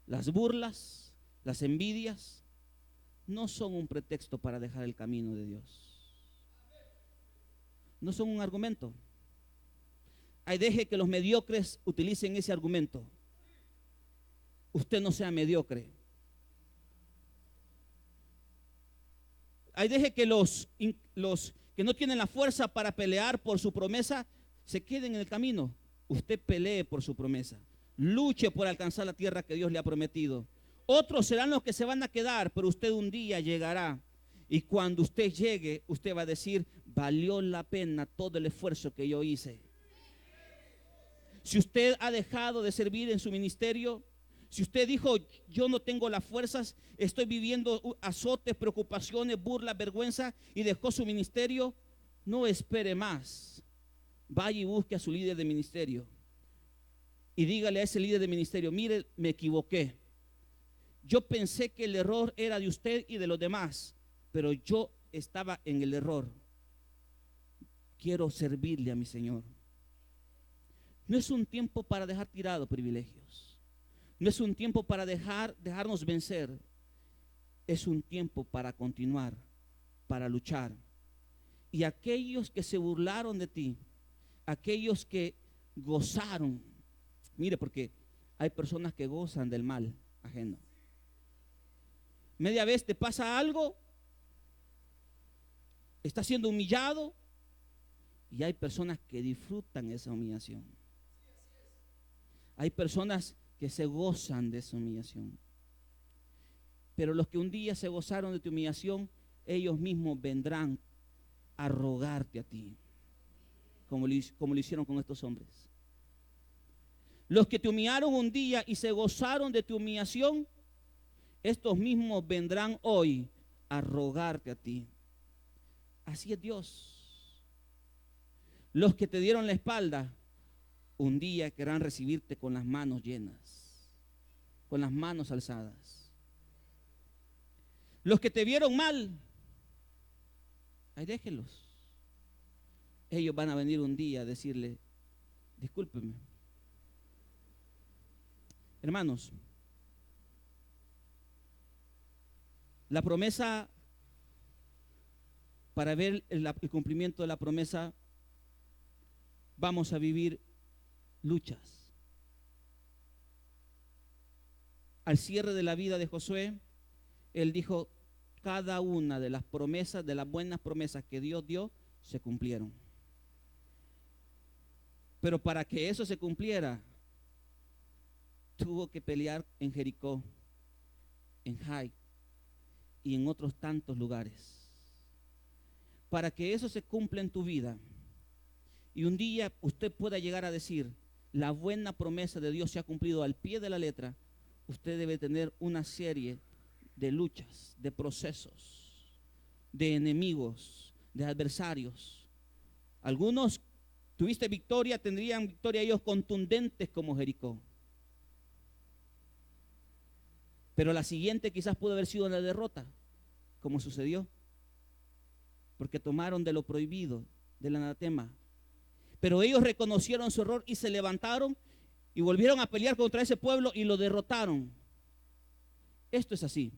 las burlas, las envidias, no son un pretexto para dejar el camino de Dios. No son un argumento. Ay, deje que los mediocres utilicen ese argumento. Usted no sea mediocre. Ay, deje que los que no tienen la fuerza para pelear por su promesa se queden en el camino. Usted pelee por su promesa. Luche por alcanzar la tierra que Dios le ha prometido. Otros serán los que se van a quedar, pero usted un día llegará. Y cuando usted llegue, usted va a decir, valió la pena todo el esfuerzo que yo hice. Si usted ha dejado de servir en su ministerio, si usted dijo, yo no tengo las fuerzas, estoy viviendo azotes, preocupaciones, burlas, vergüenza, y dejó su ministerio, no espere más. Vaya y busque a su líder de ministerio. Y dígale a ese líder de ministerio, mire, me equivoqué. Yo pensé que el error era de usted y de los demás, pero yo estaba en el error. Quiero servirle a mi Señor. No es un tiempo para dejar tirados privilegios. No es un tiempo para dejarnos vencer. Es un tiempo para continuar, para luchar. Y aquellos que se burlaron de ti, aquellos que gozaron, mire, porque hay personas que gozan del mal ajeno. Media vez te pasa algo, estás siendo humillado y hay personas que disfrutan esa humillación. Hay personas que se gozan de esa humillación. Pero los que un día se gozaron de tu humillación, ellos mismos vendrán a rogarte a ti, como lo hicieron con estos hombres. Los que te humillaron un día y se gozaron de tu humillación, estos mismos vendrán hoy a rogarte a ti. Así es Dios. Los que te dieron la espalda, un día querrán recibirte con las manos llenas, con las manos alzadas. Los que te vieron mal, ahí déjenlos. Ellos van a venir un día a decirle, discúlpeme. Hermanos, la promesa, para ver el cumplimiento de la promesa, vamos a vivir luchas. Al cierre de la vida de Josué, él dijo, cada una de las promesas, de las buenas promesas que Dios dio, se cumplieron. Pero para que eso se cumpliera, tuvo que pelear en Jericó, en Jai y en otros tantos lugares. Para que eso se cumpla en tu vida y un día usted pueda llegar a decir, la buena promesa de Dios se ha cumplido al pie de la letra, usted debe tener una serie de luchas, de procesos, de enemigos, de adversarios. Algunos tuviste victoria, tendrían victoria ellos contundentes como Jericó. Pero la siguiente quizás pudo haber sido la derrota, como sucedió, porque tomaron de lo prohibido, del anatema. Pero ellos reconocieron su error y se levantaron y volvieron a pelear contra ese pueblo y lo derrotaron. Esto es así.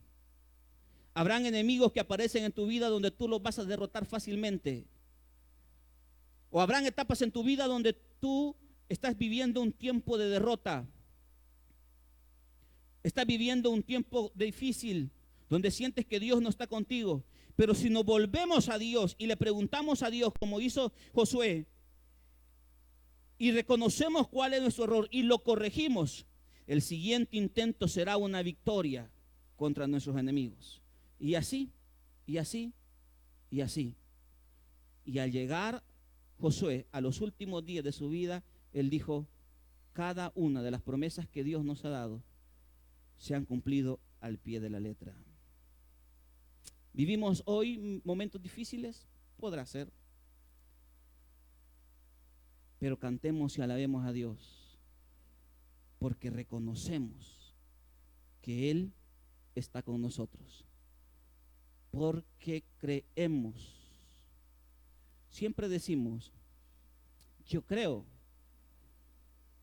Habrán enemigos que aparecen en tu vida donde tú los vas a derrotar fácilmente. O habrán etapas en tu vida donde tú estás viviendo un tiempo de derrota. Estás viviendo un tiempo difícil donde sientes que Dios no está contigo. Pero si nos volvemos a Dios y le preguntamos a Dios, como hizo Josué, y reconocemos cuál es nuestro error y lo corregimos, el siguiente intento será una victoria contra nuestros enemigos. Y así, y así, y así. Y al llegar Josué a los últimos días de su vida, él dijo: cada una de las promesas que Dios nos ha dado se han cumplido al pie de la letra. ¿Vivimos hoy momentos difíciles? Podrá ser. Pero cantemos y alabemos a Dios, porque reconocemos que Él está con nosotros, porque creemos. Siempre decimos: yo creo.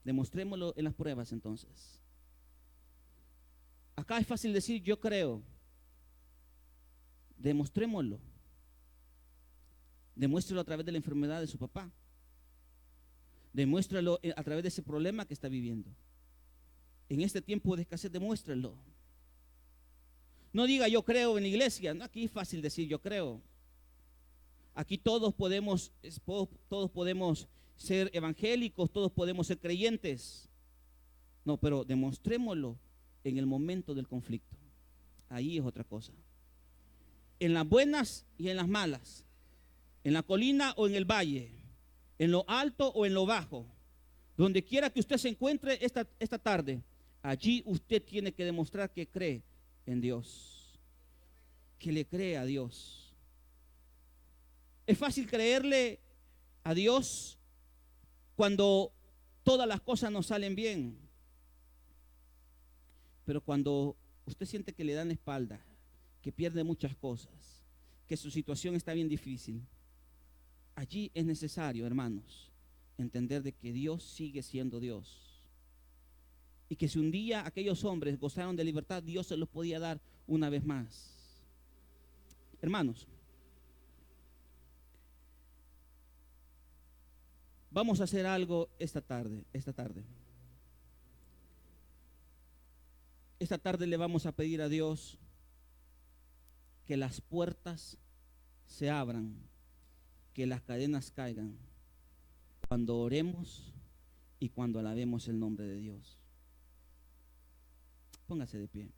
Demostrémoslo en las pruebas entonces. Acá es fácil decir yo creo. Demostrémoslo. Demuéstralo a través de la enfermedad de su papá. Demuéstralo a través de ese problema que está viviendo. En este tiempo de escasez, demuéstralo. No diga yo creo en la iglesia. No, aquí es fácil decir yo creo. Aquí todos podemos ser evangélicos, todos podemos ser creyentes. No, pero demostrémoslo en el momento del conflicto. Ahí es otra cosa. En las buenas y en las malas, en la colina o en el valle, en lo alto o en lo bajo, donde quiera que usted se encuentre esta tarde, allí usted tiene que demostrar que cree en Dios, que le cree a Dios. Es fácil creerle a Dios cuando todas las cosas nos salen bien, pero cuando usted siente que le dan la espalda, que pierde muchas cosas, que su situación está bien difícil, allí es necesario, hermanos, entender de que Dios sigue siendo Dios. Y que si un día aquellos hombres gozaron de libertad, Dios se los podía dar una vez más. Hermanos, vamos a hacer algo esta tarde. Esta tarde le vamos a pedir a Dios que las puertas se abran, que las cadenas caigan, cuando oremos y cuando alabemos el nombre de Dios. Póngase de pie.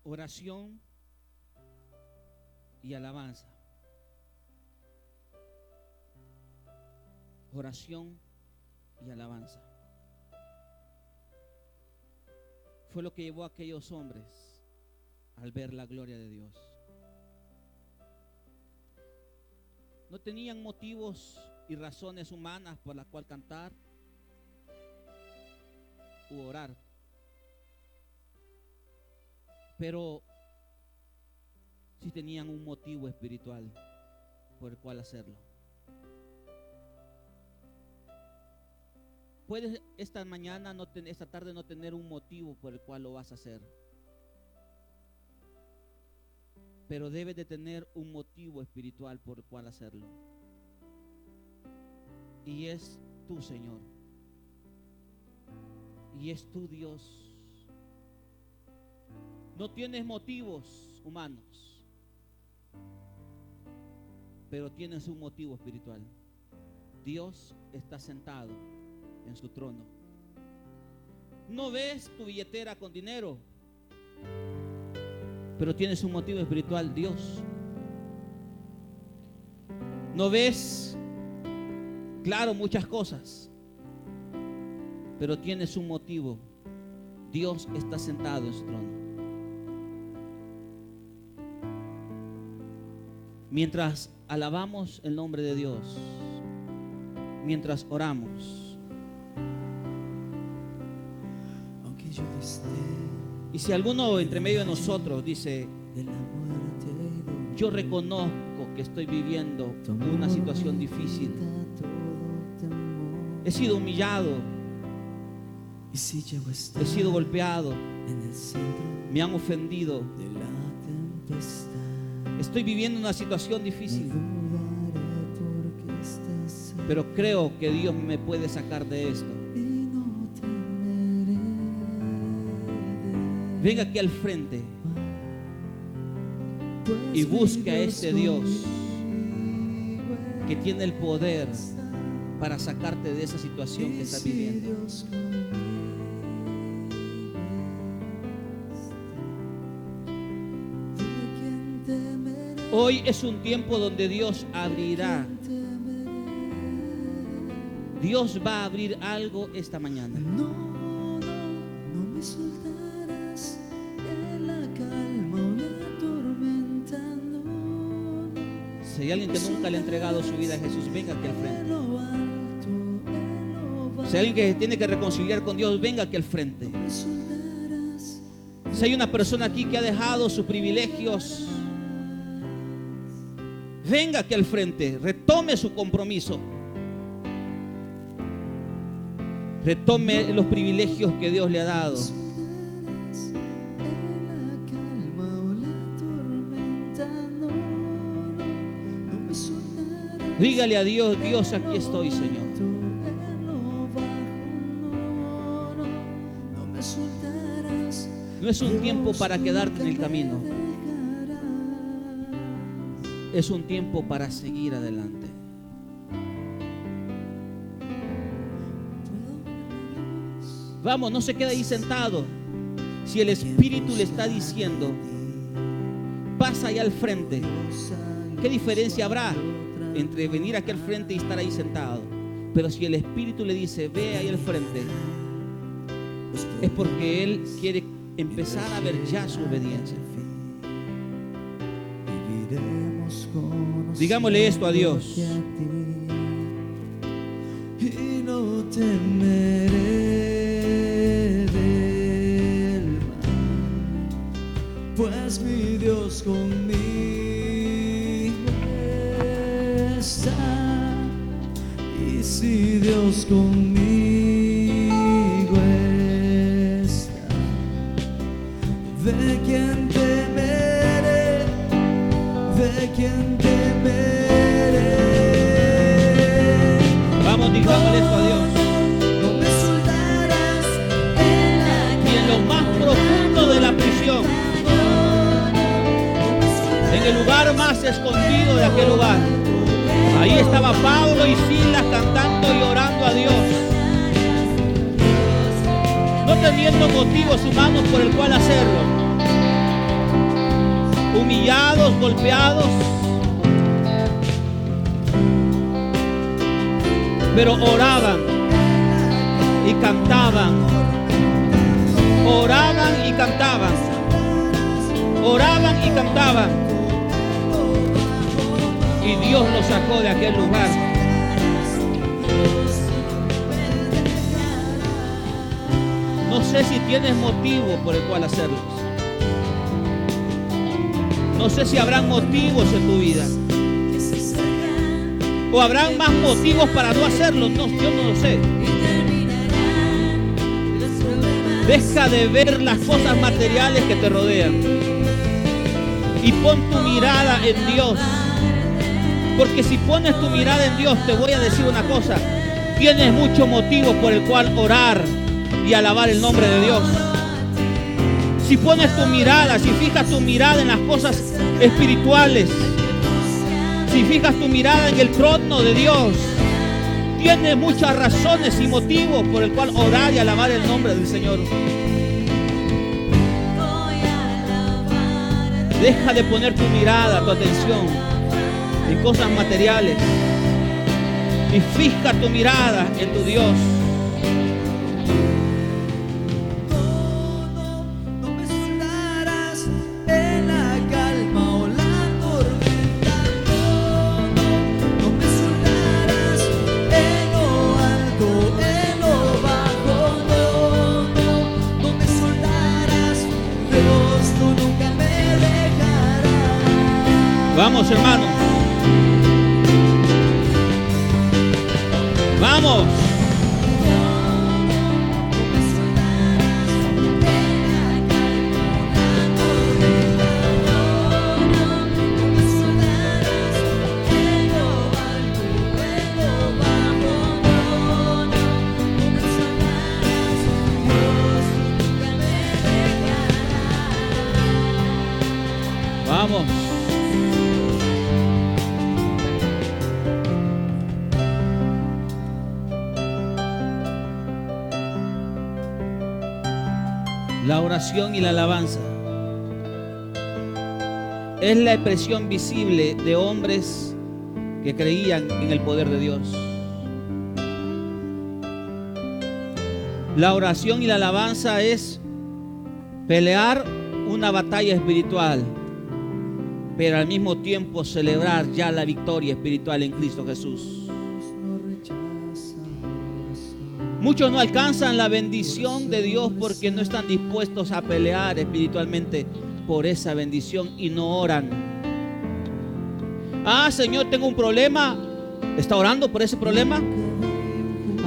Oración y alabanza. Oración y alabanza. Fue lo que llevó a aquellos hombres al ver la gloria de Dios. No tenían motivos y razones humanas por las cuales cantar u orar. Pero sí tenían un motivo espiritual por el cual hacerlo. Puedes esta tarde no tener un motivo por el cual lo vas a hacer, pero debes de tener un motivo espiritual por el cual hacerlo. Y es tu Señor. Y es tu Dios. No tienes motivos humanos, pero tienes un motivo espiritual. Dios está sentado en su trono. No ves tu billetera con dinero, pero tienes un motivo espiritual, Dios. No ves claro muchas cosas, pero tienes un motivo. Dios está sentado en su trono. Mientras alabamos el nombre de Dios, mientras oramos, y si alguno entre medio de nosotros dice: yo reconozco que estoy viviendo una situación difícil, he sido humillado, he sido golpeado, me han ofendido, estoy viviendo una situación difícil, pero creo que Dios me puede sacar de esto. Venga aquí al frente y busque a este Dios que tiene el poder para sacarte de esa situación que estás viviendo. Hoy es un tiempo donde Dios abrirá. Dios va a abrir algo esta mañana. No me soltarás en la calma o la tormenta. Si hay alguien que nunca le ha entregado su vida a Jesús, venga aquí al frente. Si hay alguien que tiene que reconciliar con Dios, venga aquí al frente. Si hay una persona aquí que ha dejado sus privilegios, venga aquí al frente, retome su compromiso. Retome los privilegios que Dios le ha dado. Dígale a Dios: Dios, aquí estoy, Señor. No es un tiempo para quedarte en el camino. Es un tiempo para seguir adelante. Vamos, no se quede ahí sentado. Si el Espíritu le está diciendo: pasa allá al frente, ¿qué diferencia habrá entre venir aquí al frente y estar ahí sentado? Pero si el Espíritu le dice: ve ahí al frente, es porque Él quiere empezar a ver ya su obediencia. Digámosle esto a Dios: y no temeré del mal, pues mi Dios conmigo está. Y si Dios conmigo está, ¿de quién temeré? ¿De quién temeré? Vamos, digámosle esto a Dios. No me soltarás en la Y en lo más profundo de la prisión, en el lugar más escondido de aquel lugar, ahí estaba Pablo y Silas cantando y orando a Dios, no teniendo motivos humanos por el cual hacerlo. Humillados, golpeados, pero oraban y cantaban. Oraban y cantaban. Oraban y cantaban. Y Dios los sacó de aquel lugar. No sé si tienes motivo por el cual hacerlo. No sé si habrán motivos en tu vida, o habrán más motivos para no hacerlo. No, yo no lo sé. Deja de ver las cosas materiales que te rodean y pon tu mirada en Dios. Porque si pones tu mirada en Dios, te voy a decir una cosa: tienes muchos motivos por el cual orar y alabar el nombre de Dios. Si pones tu mirada, si fijas tu mirada en las cosas espirituales, si fijas tu mirada en el trono de Dios, tienes muchas razones y motivos por el cual orar y alabar el nombre del Señor. Deja de poner tu mirada, tu atención en cosas materiales y fija tu mirada en tu Dios. No me soltarás en la calma o la tormenta. No me soltarás en lo alto, en lo bajo. No me soltarás, Dios, tú nunca me dejarás. Vamos, hermanos. Vamos. Vamos. La oración y la alabanza es la expresión visible de hombres que creían en el poder de Dios. La oración y la alabanza es pelear una batalla espiritual, pero al mismo tiempo celebrar ya la victoria espiritual en Cristo Jesús. Muchos no alcanzan la bendición de Dios porque no están dispuestos a pelear espiritualmente por esa bendición y no oran. Ah, Señor, tengo un problema. ¿Está orando por ese problema?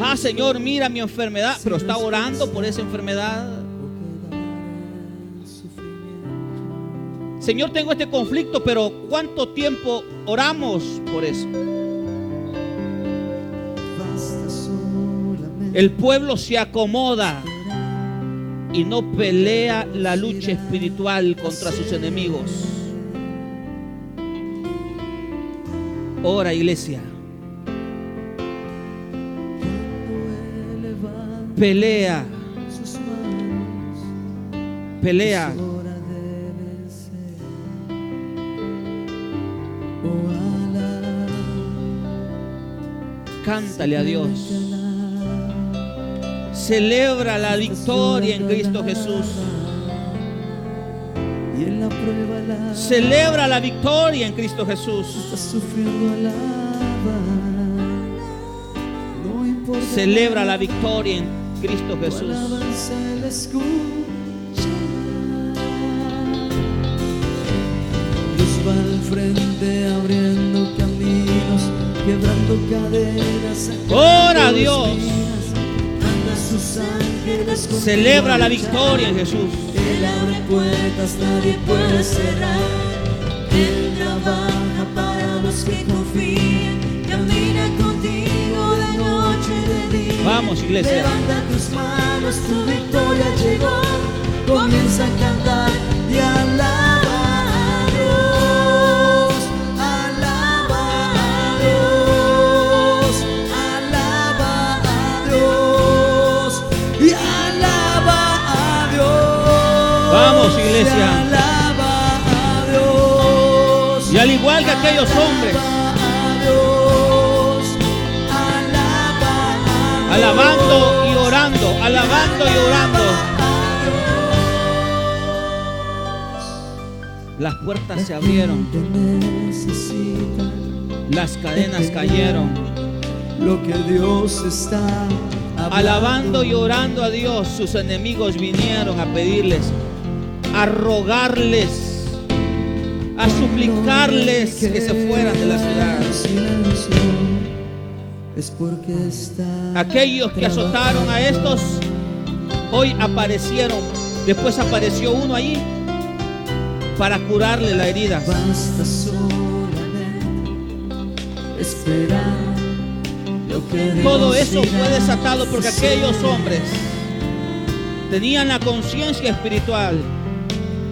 Ah, Señor, mira mi enfermedad, pero está orando por esa enfermedad. Señor, tengo este conflicto, pero ¿cuánto tiempo oramos por eso? El pueblo se acomoda y no pelea la lucha espiritual contra sus enemigos. Ora, iglesia. Pelea. Pelea. Cántale a Dios. Celebra la victoria en Cristo Jesús. Celebra la victoria en Cristo Jesús. Celebra la victoria en Cristo Jesús. Dios va al frente abriendo caminos, quebrando cadenas. Ora a Dios. Sus ángeles celebra la victoria en Jesús. Él abre puertas, nadie puede cerrar. Él trabaja para los que confían. Camina contigo de noche y de día. Vamos, iglesia. Levanta tus manos, tu victoria llegó. Comienza a cantar y alaba a Dios. Alaba a Dios. Alaba a Dios. Y alaba a Dios. Vamos, iglesia. Y alaba a Dios. Y al igual que aquellos hombres, alabando y orando, alabando y orando, las puertas se abrieron, las cadenas cayeron. Lo que Dios está alabando y orando a Dios, sus enemigos vinieron a pedirles, a rogarles, a suplicarles que se fueran de la ciudad. Es porque está aquellos que azotaron a estos hoy aparecieron. Después apareció uno allí para curarle la herida. Basta solamente esperar lo que Dios todo eso irá fue desatado porque hacer. aquellos hombres tenían la conciencia espiritual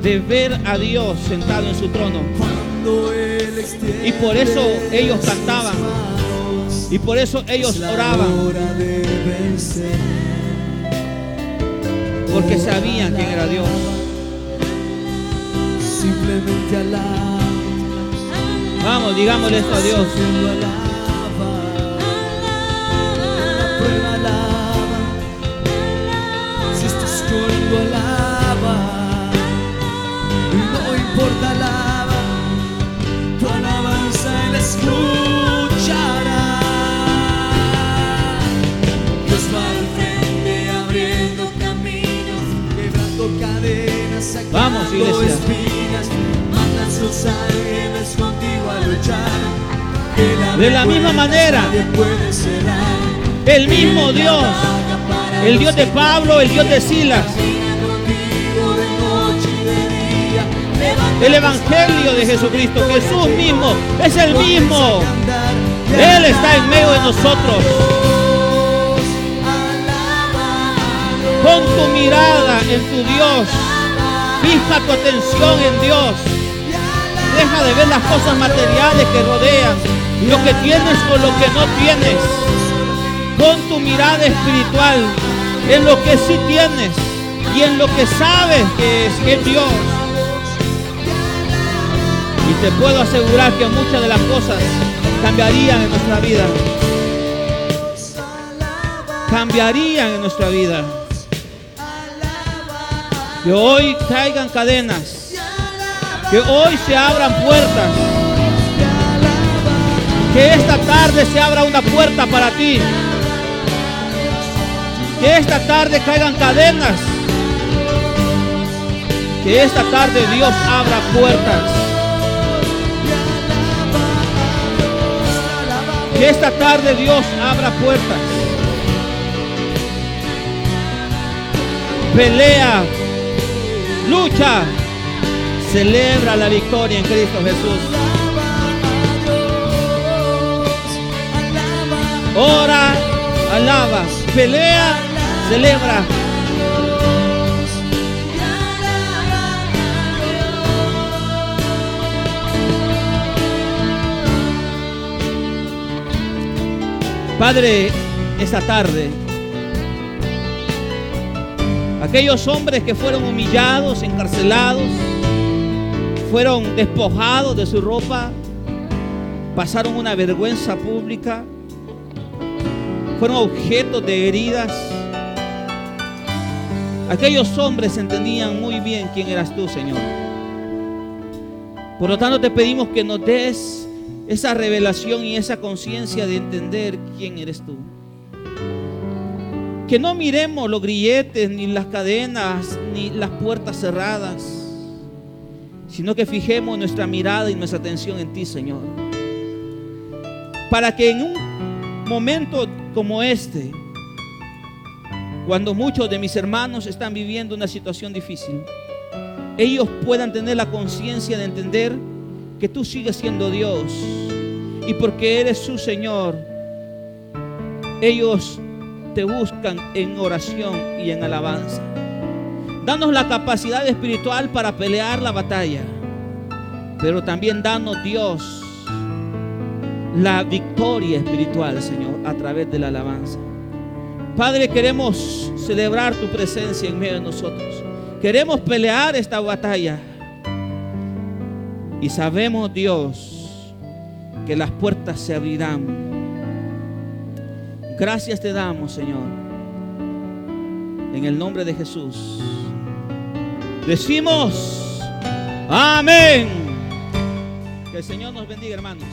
de ver a Dios sentado en su trono. Cuando Él extiende Y por eso ellos cantaban. sus manos, Y por eso ellos es la oraban, hora de vencer. porque sabían quién era Dios. simplemente alaba. Vamos, digámosle esto a Dios. La prueba alaba. Si estás llorando alaba. Y no importa, alaba. Tu alabanza Él escuchará. Dios va al frente abriendo caminos, quebrando cadenas, sacando Vamos, iglesia. espinas. Manda sus ángeles contigo a luchar. De la misma manera, el mismo Dios, el Dios de Pablo, el Dios de Silas, el Evangelio de Jesucristo, Jesús mismo, es el mismo. Él está en medio de nosotros. Pon tu mirada en tu Dios. Fija tu atención en Dios. Deja de ver las cosas materiales que rodean, lo que tienes o lo que no tienes. Pon tu mirada espiritual en lo que sí tienes y en lo que sabes que es Dios. Y te puedo asegurar que muchas de las cosas cambiarían en nuestra vida. Cambiarían en nuestra vida. Que hoy caigan cadenas. Que hoy se abran puertas. Que esta tarde se abra una puerta para ti. Que esta tarde caigan cadenas. Que esta tarde Dios abra puertas. Que esta tarde Dios abra puertas. Pelea, lucha, celebra la victoria en Cristo Jesús. Ora, alaba, pelea, celebra. Padre, esta tarde, aquellos hombres que fueron humillados, encarcelados, fueron despojados de su ropa, pasaron una vergüenza pública, fueron objetos de heridas. Aquellos hombres entendían muy bien quién eras tú, Señor. Por lo tanto, te pedimos que nos des esa revelación y esa conciencia de entender quién eres tú. Que no miremos los grilletes, ni las cadenas, ni las puertas cerradas, sino que fijemos nuestra mirada y nuestra atención en ti, Señor. Para que en un momento como este, cuando muchos de mis hermanos están viviendo una situación difícil, ellos puedan tener la conciencia de entender que tú sigues siendo Dios, y porque eres su Señor, ellos te buscan en oración y en alabanza. Danos la capacidad espiritual para pelear la batalla, pero también danos, Dios, la victoria espiritual, Señor, a través de la alabanza. Padre, queremos celebrar tu presencia en medio de nosotros. Queremos pelear esta batalla. Y sabemos, Dios, que las puertas se abrirán. Gracias te damos, Señor. En el nombre de Jesús decimos amén. Que el Señor nos bendiga, hermanos.